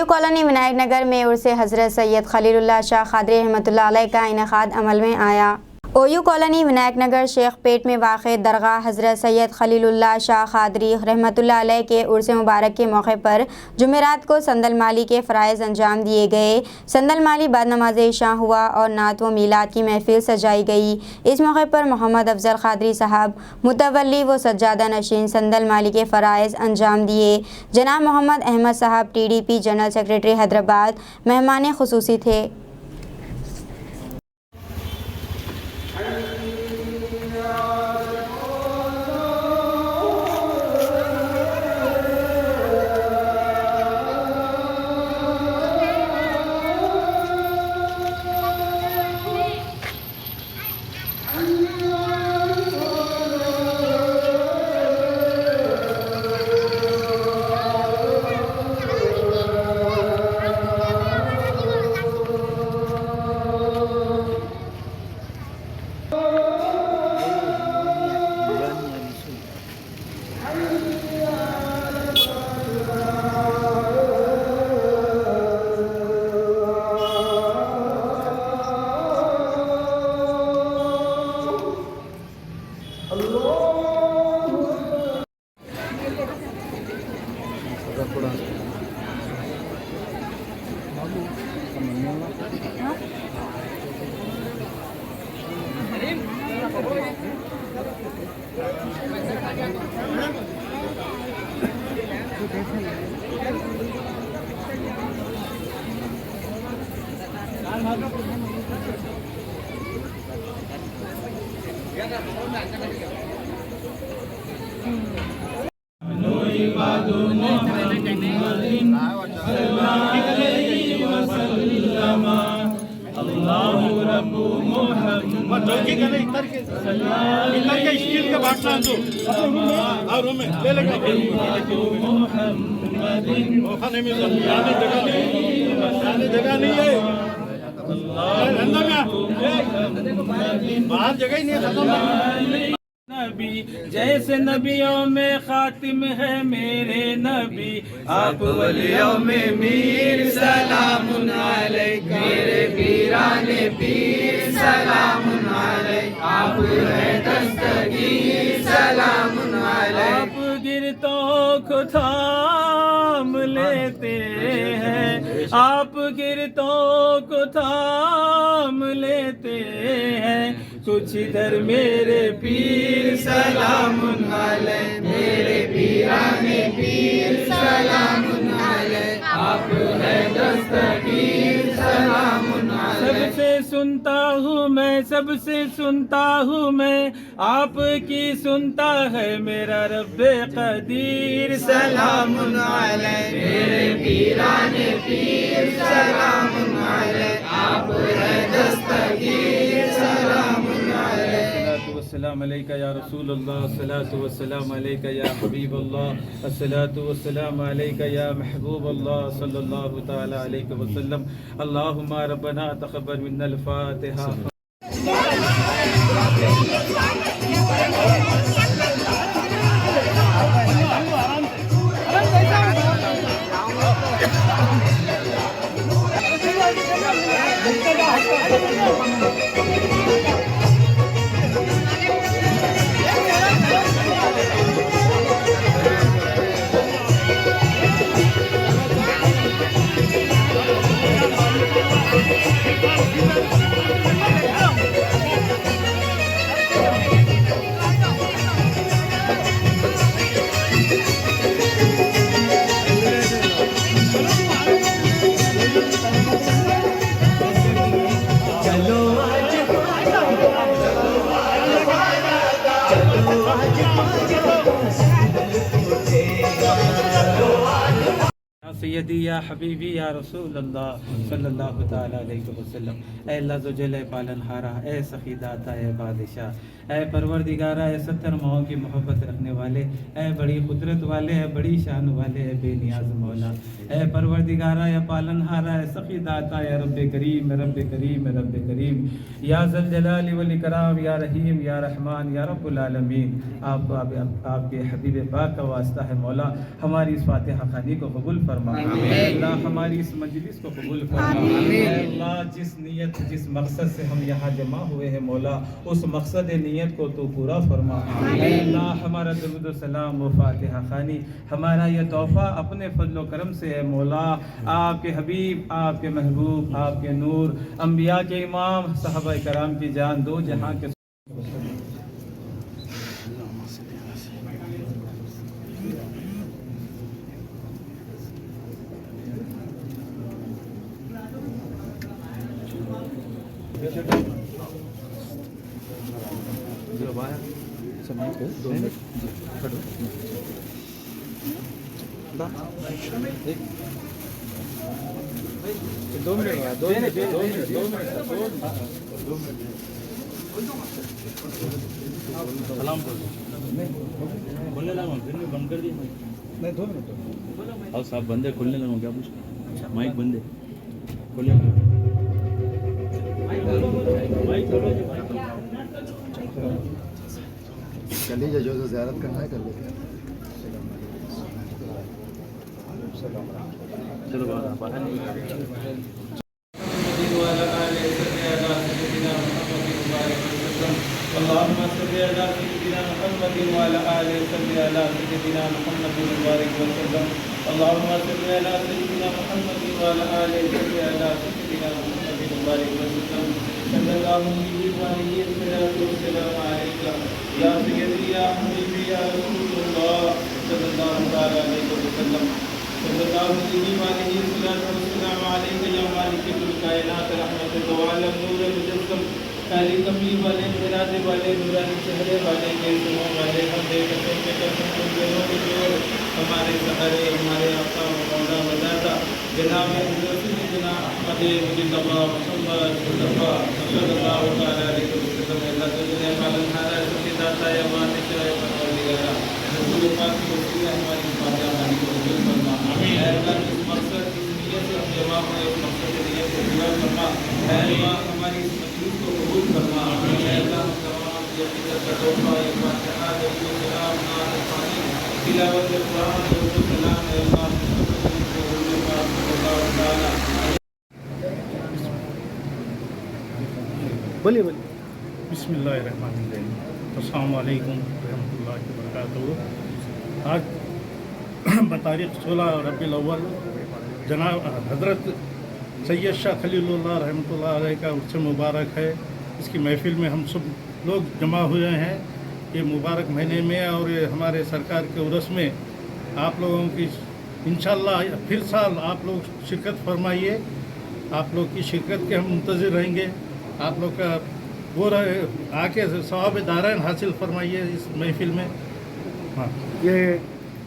ओयू colony Vinayak नगर में उर्स हज़रत सैयद खलीलुल्लाह शाह क़ादरी रहमतुल्लाह अलैह का इनेकाद अमल में आया। ओयू कॉलोनी विनायक नगर शेख पेट में वाक़ दरगाह हज़रत सैयद खलीलुल्लाह शाह क़ादरी रहमतुल्लाह अलैह के उर्स मुबारक के मौके पर जुमेरात को संदल माली के फ़राइज़ अंजाम दिए गए। संदल माली बाद नमाज इशा हुआ और नात व मीलाद की महफिल सजाई गई। इस मौके पर मोहम्मद अफजल क़ादरी साहब मुतवल्ली व सज्जादा नशीन संदल माली के फ़राइज़ अंजाम दिए। जनाब मोहम्मद अहमद साहब TDP जनरल सेक्रेटरी हैदराबाद मेहमान ख़ुसूसी थे। नबी जैसे नबियों में खातिम है मेरे नबी, आप वलियों में मीर सलामुन अलैका, मेरे पीराने पीर सलामुन अलैका, आप है दस्तगीर सलामुन अलैका। आप गिरतों को थाम लेते हैं, आप गिरतों को थाम लेते हैं, कुछ इधर मेरे पीर सलामुन अलैह, मेरे पीराने पीर सलामुन अलैह, आप है दस्तगीर सलामुन अलैह। सबसे सुनता हूँ मैं, सबसे सुनता हूँ मैं, आपकी सुनता है मेरा रब्बे कदीर सलामुन अलैह, मेरे पीराने पीर सलामुन अलैह, आप है दस्तगीर सलामुन अलैह। अस्सलामु अलैका या रसूलल्लाह, अस्सलातु वस्सलामु अलैका या हबीबल्लाह, अस्सलातु वस्सलामु अलैका या महबूबल्लाह सल्लल्लाहु तआला अलैहि वसल्लम। अल्लाहुम्मा रब्बना तक़ब्बल मिन्नल फातिहा। सैयदी या हबीबी या रसूल अल्लाह सल्लल्लाहु तआला अलैहि वसल्लम। ऐ अल्लाह जो जल पालनहारा, ऐ सखी दाता, ऐ बादशाह, ऐ परवरदिगारा, ऐ 70 माओं की मोहब्बत रखने वाले, ऐ बड़ी कुदरत वाले, ऐ बड़ी शान वाले, ऐ बेनियाज मौला, ऐ परवरदिगारा, ऐ पालनहारा, ऐ सखी दाता, या रब्बे करीम, रब्बे करीम, रब्बे करीम, या ज़ल जलाली वल इकराम, या रहीम, या रहमान, या रब्बुल आलमीन। आपके हबीब पाक का वास्ता है मौला, हमारी इस फातिहा खानी को कबूल फरमा। अल्लाह हमारी इस मजलिस को कबूल फरमा। अल्लाह जिस नीयत जिस मकसद से हम यहाँ जमा हुए हैं मौला, उस मकसद नीयत को तो पूरा फरमा। अल्लाह हमारा दुरूद व सलाम व फातिहा खानी हमारा यह तोहफ़ा अपने फजल करम से है मौला। आपके हबीब, आपके महबूब, आपके नूर, अम्बिया के इमाम, सहाबा कराम की जान, दो जहाँ के दो मिनट सलाम खोलने लगा फिर मैं बंद कर दिया नहीं 2 मिनट और साहब बंद है खोलने लगा क्या पूछ माइक बंद है खोले कर लीजिए जो ज़ियारत करना है कर लीजिए। चलो बाहर नहीं اللهم صل على سيدنا محمد وعلى آله وصحبه على سيدنا محمد وبارك وسلم اللهم صل على سيدنا محمد وعلى آله وصحبه على سيدنا محمد وبارك وسلم صلى الله عليه وسلم عليك يا سيدي يا حبيبي يا رسول الله صلى الله عليه وسلم صلى الله عليه وسلم عليك يا مالك الكائنات رحمة العالم نور المجسم काली कमी वाले मिरादे वाले नूरानी चेहरे वाले केसों वाले हमारे कसम के कसम दिलों के जोड़ हमारे सहारे हमारे आका मौला वजाता जनाब रसूल जना अहमद मुजतबा मुहम्मद मुस्तफा सल्लल्लाहु अलैहि वसल्लम अल्लाह तुझे पालन हारा सबके दाता है मान चाहे परवरदिगारा रसूल पाक की वसीला हमारी फातिहा खानी को कबूल फरमा आमीन। अल्लाह इस मकसद इस नियत से हम जमा हुए इस मकसद की नियत को पूरा फरमा। अल्लाह हमारी इस मजलिस को कबूल फरमा। अल्लाह तमाम ये इज्जत का तोहफा ये फातिहा दरूद सलाम नात पानी तिलावत कुरान दरूद सलाम है अल्लाह बोलिए बिस्मिल्लाहिर्रहमानिर्रहीम अस्सलाम वालेकुम रहमतुल्लाहि व बरकातुहू। आज बतारीख 16 रबीउल अव्वल जनाब हज़रत सैयद शाह खलीलुल्लाह रहमतुल्लाह अलैह का उर्स मुबारक है। इसकी महफ़िल में हम सब लोग जमा हुए हैं ये मुबारक महीने में और ये हमारे सरकार के उर्स में आप लोगों की इंशाअल्लाह फिर साल आप लोग शिरकत फरमाइए। आप लोग की शिरकत के हम मुंतज़िर रहेंगे। आप लोग का वो आके सवाब दारैन हासिल फरमाइए इस महफ़िल में। हाँ, ये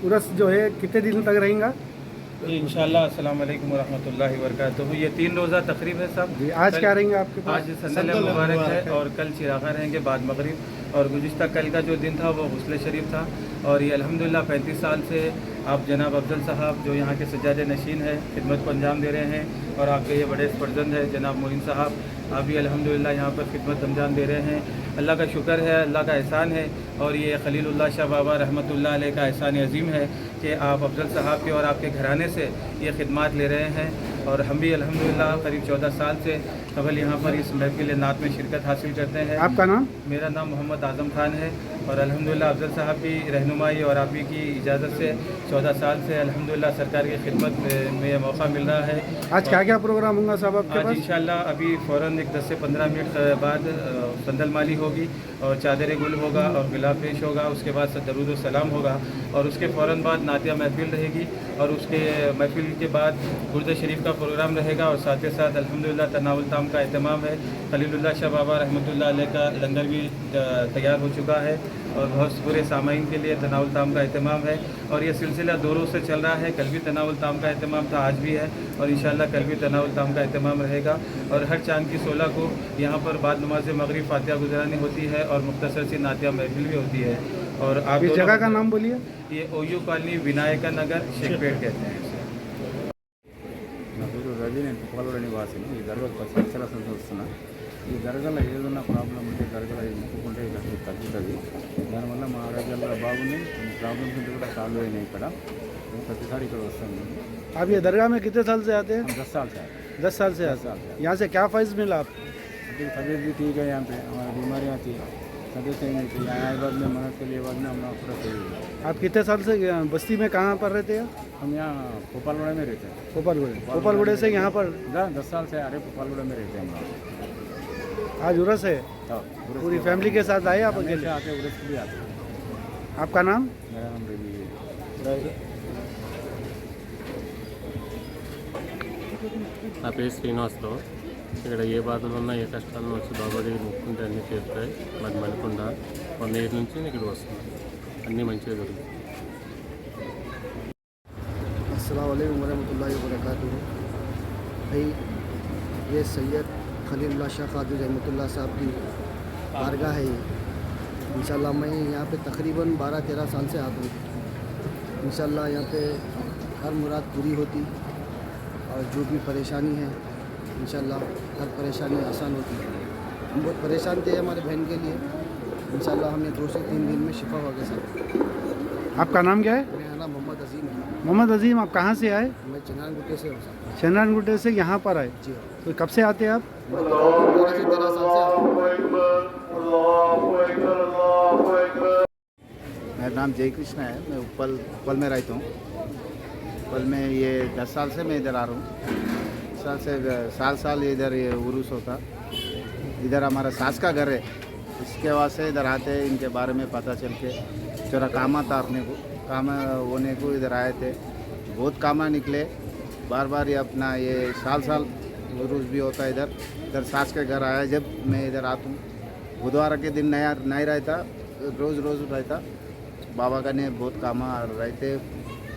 उर्स जो है कितने दिन तक रहेगा? इंशाअल्लाह अस्सलाम वालेकुम व रहमतुल्लाहि व बरकातुहू। ये 3 रोज़ा तकरीब है सब। जी, आज क्या रहेंगे आपके पास? आज संदल मुबारक है और कल चिरागा रहेंगे बाद मगरिब। और गुज़िश्ता कल का जो दिन था वो गुस्ल शरीफ था। और ये अल्हम्दुलिल्लाह 35 साल से आप जनाब अफजल साहब जो यहाँ के सज्जादे नशीन है खिदमत को अंजाम दे रहे हैं। और आपके ये बड़े फर्जंद है जनाब मोइन साहब, आप भी अल्हम्दुलिल्लाह यहाँ पर खिदमत अंजाम दे रहे हैं। अल्लाह का शुक्र है, अल्लाह का एहसान है। और ये खलीलुल्लाह शाह बाबा रहमतुल्लाह अलैह का एहसान अज़ीम है कि आप अफजल साहब के और आपके घराने से ये खिदमत ले रहे हैं। और हम भी अल्हम्दुलिल्लाह करीब 14 साल से कबल यहाँ पर इस महफिल नात में शिरकत हासिल करते हैं। आपका नाम? मेरा नाम मोहम्मद आज़म खान है। और अल्हम्दुलिल्लाह अफजल साहब की रहनुमाई और आप ही की इजाज़त से 14 साल से अल्हम्दुलिल्लाह सरकार की खिदमत में यह मौका मिल रहा है। आज क्या क्या प्रोग्राम होगा साहब आपके आज पास? इंशाअल्लाह अभी फ़ौरन एक 10 से 15 मिनट बाद संदल माली होगी और चादर गुल होगा और गिलाफ पेश होगा। उसके बाद दरूद व सलाम होगा और उसके फ़ौरन बाद नातिया महफिल रहेगी। और उसके महफिल के बाद गुर्द शरीफ का प्रोग्राम रहेगा। और साथ ही साथ अल्हम्दुलिल्लाह तनावुल ताम का एहतमाम है। खलीलुल्लाह शाह बाबा रहमतुल्लाह अलैह का लंगर भी तैयार हो चुका है और बहुत पूरे सामाइन के लिए तनावुल ताम का एहतमाम है। और ये सिलसिला 2 रोज़ से चल रहा है। कल भी तनावुल ताम का एहतमाम था, आज भी है और इंशाअल्लाह कल भी तनावुल ताम का एहतमाम रहेगा। और हर चांद की 16 को यहाँ पर बाद नमाज मगरिब फातिहा गुज़रानी होती है और मुख्तसर सी नातिया महफिल भी होती है। और आप इस जगह का नाम बोलिए। ये ओयू कॉलोनी विनायका नगर शेखपेट कहते हैं। నా పేరు రవి, నేను పుప్పలవాడ నివాసిని. ఈ దర్గా 10 సంవత్సరాల నుంచి వస్తున్నా. ఈ దర్గాలో ఏదైనా ప్రాబ్లం ఉంటే దర్గాలో మొక్కుకుంటే తగ్గుతుంది. దానివల్ల మా ఆరోగ్యాల్లో బాగున్నాయి. కొన్ని ప్రాబ్లమ్స్ ఉంటే కూడా సాల్వ్ అయినాయి ఇక్కడ. हैं, सतीसारी को वस्तु आप ये दरगाह में कितने साल से आते हैं? 10 साल से आते हैं। 10 साल से 10 आते साल हैं। से। यहाँ से क्या फ़ायदा मिला आप? अभी तबीयत भी ठीक है, यहाँ पे हमारी बीमारियाँ थी, तबीयत सही नहीं थी, यहाँ आए बाद में मदद के लिए बाद में हमारा पूरा सही हुआ। आप कितने साल से बस्ती में कहाँ पर रहते हैं? हम यहाँ भोपालगुड़ा में रहते हैं। गोपालगुड़े से यहाँ पर 10 साल से आ रहे भोपालगुड़ा में रहते हैं हम लोग। आज उरस है, पूरी फैमिली के साथ आए आप अकेले? आके उरस भी आते हैं। आपका नाम? मेरा नाम रवि है। నా పేరు శ్రీనివాసరావు. ఇక్కడ ఏ బాధలు ఉన్నా ఏ కష్టాలను వచ్చి బాబా దగ్గర ముక్కుంటే అన్నీ తీరుతాయి. మాది మణికొండ 1 ఇయర్ నుంచి నేను ఇక్కడ వస్తున్నాను. అన్నీ మంచిగా జరుగుతాయి. अस्सलाम वालेकुम रहमतुल्लाहि व बरकातुहू। भाई ये सैयद खलीलुल्लाह शाह क़ादरी रहमतुल्लाह साहब की बारगाह है ये। इंशाल्लाह मैं यहाँ पे तकरीबन 12-13 साल से आता हूँ। इंशाल्लाह यहाँ पे हर मुराद पूरी होती और जो भी परेशानी है इंशाल्लाह हर परेशानी आसान होती है। हम बहुत परेशान थे हमारे बहन के लिए, इंशाल्लाह हमें 2 से 3 दिन में शिफा हो गया सर। आपका नाम क्या है? मेरा नाम मोहम्मद अजीम है। मोहम्मद अजीम, आप कहाँ से आए? मैं चनान गुट्टे से हूँ सर। शनानगुट्टे से यहाँ पर आए। जी हाँ। तो कब से आते हैं आप? मैं 12 से 13 साल से आता हूँ। मेरा नाम जय कृष्ण है। मैं उपल में रहता हूँ। उपल में ये 10 साल से मैं इधर आ रहा हूँ। साल इधर ये उरूस होता। इधर हमारा सास का घर है, इसके वास्ते इधर आते हैं। इनके बारे में पता चल के जरा काम तारने को काम होने को इधर आए थे। बहुत कामा निकले। बार बार ये अपना ये साल उरूस भी होता है इधर सास के घर आया। जब मैं इधर आता हूँ बुधवार के दिन नहीं रहता, रोज़ रहता। बाबा का ने बहुत कामा रहते,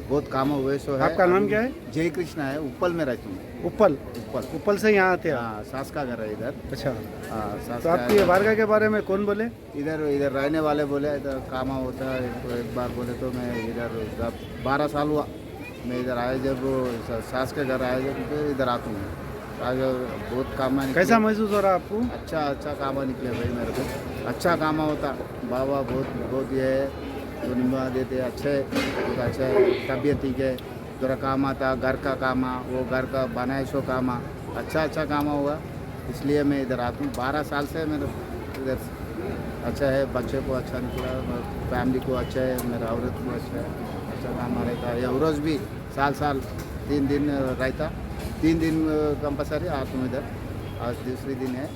बहुत काम हुए सो है। आपका नाम क्या है? जय कृष्णा है। उपल में रहता हूँ। उपल से यहाँ आते हैं आप? हाँ, सास का घर है इधर। अच्छा, हाँ, सास तो का आपकी बारगाह के बारे में कौन बोले? इधर रहने वाले बोले इधर कामा होता है। तो एक बार बोले तो मैं इधर जब 12 साल हुआ मैं इधर आया, जब सास के घर आया जब तो इधर आता हूँ। आज बहुत कामा निकले। कैसा महसूस हो रहा है आपको? अच्छा कामा निकले भाई मेरे को। अच्छा कामा होता। बाबा बहुत ये है तो निभा देते अच्छे, बहुत अच्छा है। तबीयत ठीक है, थोड़ा काम आता, घर का कामा, वो घर का बनाए सो कामा, अच्छा कामा हुआ। इसलिए मैं इधर आता हूँ। 12 साल से मेरे इधर अच्छा है। बच्चे को अच्छा निकला, फैमिली को अच्छा है, मेरा औरत को अच्छा है, अच्छा कामा रहता है। ये उरोज भी साल 3 दिन रहता। 3 दिन कंपलसरी आता हूँ इधर। आज दूसरी दिन है।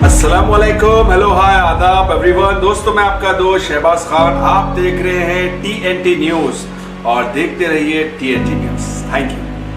अस्सलामुअलैकुम, हेलो, हाय, आदाब एवरीवन। दोस्तों मैं आपका दोस्त शहबाज खान। आप देख रहे हैं TNT न्यूज़ और देखते रहिए TNT न्यूज़। Thank you.